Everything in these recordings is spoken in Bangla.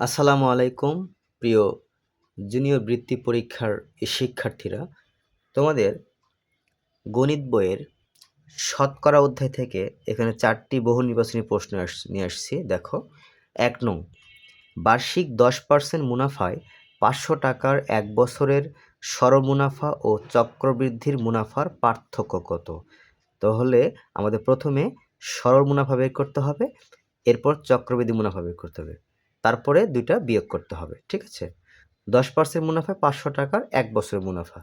আসসালামু আলাইকুম প্রিয় জুনিয়র বৃত্তি পরীক্ষার শিক্ষার্থীরা। তোমাদের গণিত বইয়ের শতকরা অধ্যায় থেকে এখানে 4টি বহু নির্বাচনী প্রশ্ন নিয়ে আসছি। দেখো, 1 নং, বার্ষিক 10% মুনাফায় 500 টাকার 1 বছরের সরল মুনাফা ও চক্রবৃদ্ধির মুনাফার পার্থক্য কত? তাহলে আমাদের প্রথমে সরল মুনাফা বের করতে হবে, এরপর চক্রবৃদ্ধি মুনাফা বের করতে হবে, তারপরে দুইটা বিয়োগ করতে হবে। ঠিক আছে? 10% মুনাফায় 500 টাকার 1 বছরের মুনাফা,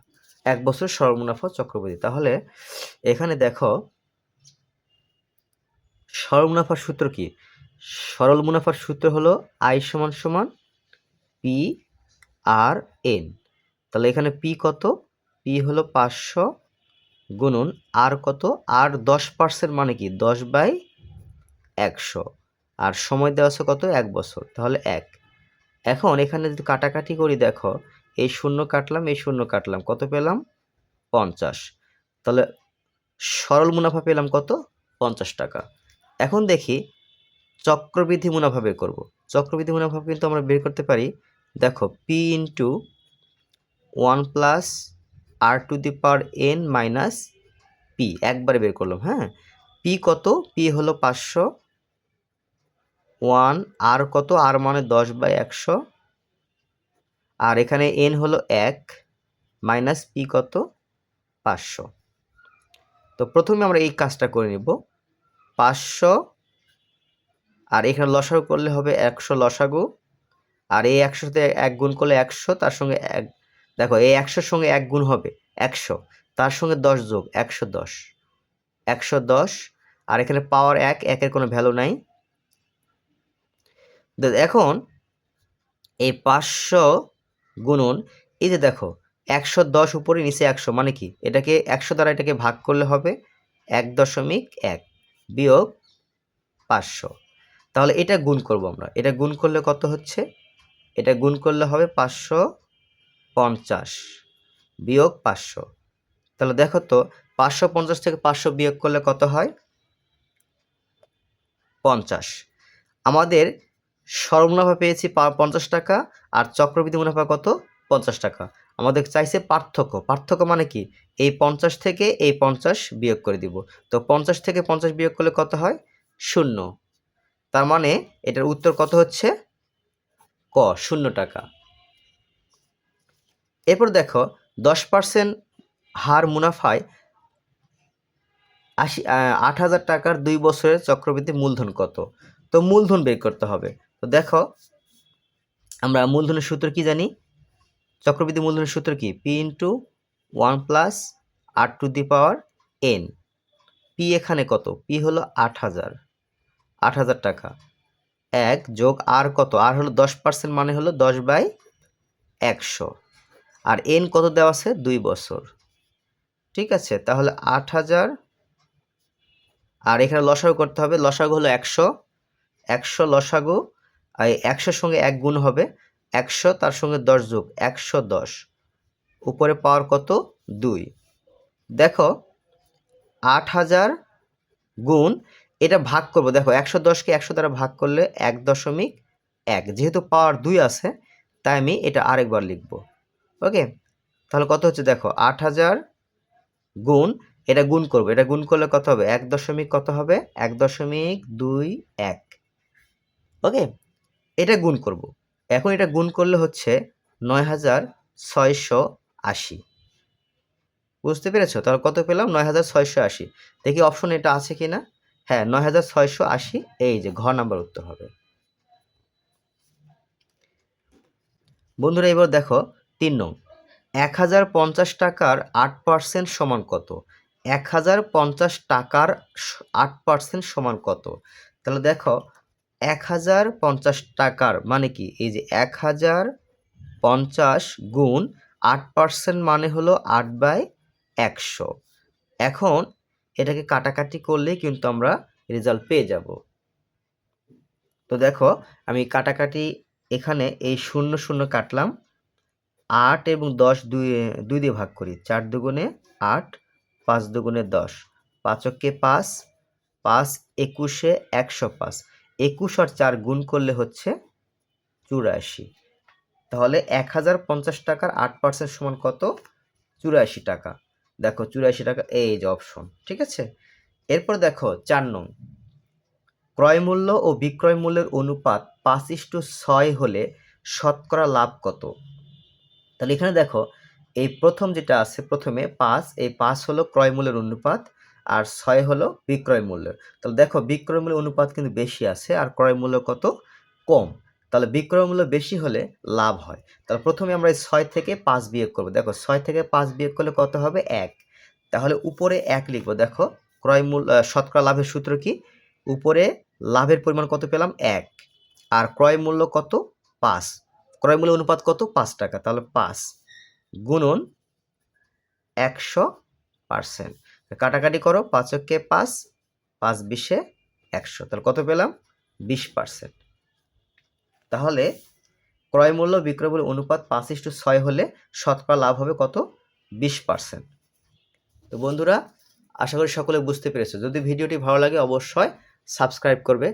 1 বছরের সরল মুনাফা চক্রবৃদ্ধি। তাহলে এখানে দেখো, সরল মুনাফার সূত্র কি? সরল মুনাফার সূত্র হলো I সমান সমান পি আর এন। তাহলে এখানে পি কত? পি হলো 500 গুণন আর কত? আর 10% মানে কি 10/100, আর সময় দেওয়া আছে কত? 1 বছর, তাহলে 1। এখন এখানে যদি কাটাকাটি করি, দেখো এই শূন্য কাটলাম, এই শূন্য কাটলাম, কত পেলাম? 50। তাহলে সরল মুনাফা পেলাম কত? 50 টাকা। এখন দেখি চক্রবৃদ্ধি মুনাফা বের করব। চক্রবৃদ্ধি মুনাফা কিন্তু আমরা বের করতে পারি, দেখো P into 1 plus R to the power N minus P, একবারে বের করলাম। হ্যাঁ, পি কত? পি হলো 500, 1 আর কত? আর মানে 10/100, আর এখানে এন হলো 1 মাইনাস পি কত? 500। তো প্রথমে আমরা এই কাজটা করে নিব, 500 আর এখানে লসাগু করলে হবে 100 লসাগু, আর এই 100 সাথে 1 গুণ করলে 100, তার সঙ্গে 1, দেখো এই 100-র সঙ্গে 1 গুণ হবে 100, তার সঙ্গে 10 যোগ 110, 110, আর এখানে পাওয়ার 1, একের কোনো ভ্যালু নাই। এখন এই 500 গুণন, এই যে দেখো 110 উপরে নিচে 100, মানে কি এটাকে 100 দ্বারা এটাকে ভাগ করলে হবে 1.1 বিয়োগ 500। তাহলে এটা গুণ করব আমরা, এটা গুণ করলে কত হচ্ছে? এটা গুণ করলে হবে 550 বিয়োগ 500। তাহলে দেখো তো 550 থেকে 500 বিয়োগ করলে কত হয়? 50। আমাদের সরল মুনাফা পেয়েছি 50 টাকা, আর চক্রবৃদ্ধি মুনাফা কত? 50 টাকা। আমাদের চাইছে পার্থক্য। পার্থক্য মানে কি? এই 50 থেকে এই 50 বিয়োগ করে দিব। তো 50 থেকে 50 বিয়োগ করলে কত হয়? 0। তার মানে এটার উত্তর কত হচ্ছে? ক, 0 টাকা। এরপর দেখো 10% হার মুনাফায় 8,000 টাকার 2 বছরের চক্রবৃদ্ধি মূলধন কত? তো মূলধন বের করতে হবে। তো দেখো, আমরা মূলধনের সূত্র কি জানি? চক্রবৃদ্ধি মূলধনের সূত্র কি? P into 1 plus R to the power N. P এখানে কত? পি হলো 8,000 টাকা, 1 যোগ আর কত? আর হলো 10%, মানে হলো 10/100, আর এন কত দেওয়া আছে? 2 বছর। ঠিক আছে, তাহলে 8,000, আর এখানে লসাগু করতে হবে। লসাগু হলো 100, 100 লসাগু, আর 100-র সঙ্গে 1 গুণ হবে 100, তার সঙ্গে 10 যোগ 110, উপরে পাওয়ার কত? 2। দেখো 8,000 গুণ, এটা ভাগ করব। দেখো 110-কে 100 দ্বারা ভাগ করলে 1.1, যেহেতু পাওয়ার 2 আছে তাই আমি এটা আরেকবার লিখব। ওকে, তাহলে কত হচ্ছে? দেখো 8,000 গুণ, এটা গুণ করব, এটা গুণ করলে কত হবে? 1 দশমিক কত হবে? 1.21। ওকে, এটা গুণ করব। এখন এটা গুণ করলে হচ্ছে 9,680। বুঝতে পেরেছো? তাহলে কত পেলাম? 9,680। দেখি অপশন এটা আছে কি না। হ্যাঁ, 9,680, এই যে ঘ নাম্বার উত্তর হবে। বন্ধুরা এবার দেখো 3 নং, 1,050 টাকার 8% সমান কত? 1,050 টাকার 8% সমান কত? তাহলে দেখো 1,050 টাকার মানে কি? এই যে 1,050 গুণ 8% মানে হলো 8/100। এখন এটাকে কাটাকাটি করলেই কিন্তু আমরা রেজাল্ট পেয়ে যাব। তো দেখো আমি কাটাকাটি, এখানে এই 0 0 কাটলাম, 8 এবং 10 2 দিয়ে ভাগ করি, 4 দুগুণে 8, 5 দুগুণে 10, 5 কে 5, 5 21-এ 105, 21 আর 4 গুণ করলে হচ্ছে 84। তাহলে 1050 টাকার 8% সমান কত? 84 টাকা। দেখো 84 টাকা, এই যে অপশন, ঠিক আছে। এরপর দেখো 4 নং, ক্রয় মূল্য ও বিক্রয় মূল্যের অনুপাত 5:6 হলে শতকরা লাভ কত? তাহলে এখানে দেখো এই প্রথম যেটা আছে, প্রথমে 5, এই 5 হলো ক্রয় মূল্যের অনুপাত আর 6 হলো বিক্রয় মূল্যের। তাহলে দেখো বিক্রয় মূল্যের অনুপাত কিন্তু বেশি আছে আর ক্রয় মূল্য কত? কম। তাহলে বিক্রয় মূল্য বেশি হলে লাভ হয়। তাহলে প্রথমে আমরা এই 6 থেকে 5 বিয়োগ করব। দেখো 6 থেকে 5 বিয়োগ করলে কত হবে? 1। তাহলে উপরে 1 লিখবো। দেখো ক্রয় মূল্য শতকরা লাভের সূত্র কি? উপরে লাভের পরিমাণ কত পেলাম? 1, আর ক্রয় মূল্য কত? 5। ক্রয় মূল্য অনুপাত কত? 5 টাকা। তাহলে 5 গুণন 100%। কাটাকাটি করো, 5 কে 5, 5 20 100। তাহলে কত পেলাম? 20%। তাহলে ক্রয় মূল্য বিক্রয় মূল্য অনুপাত 5:6 হলে শতকরা লাভ হবে কত? 20%। তো বন্ধুরা, আশা করি সকলে বুঝতে পেরেছো। যদি ভিডিওটি ভালো লাগে অবশ্যই সাবস্ক্রাইব করবে।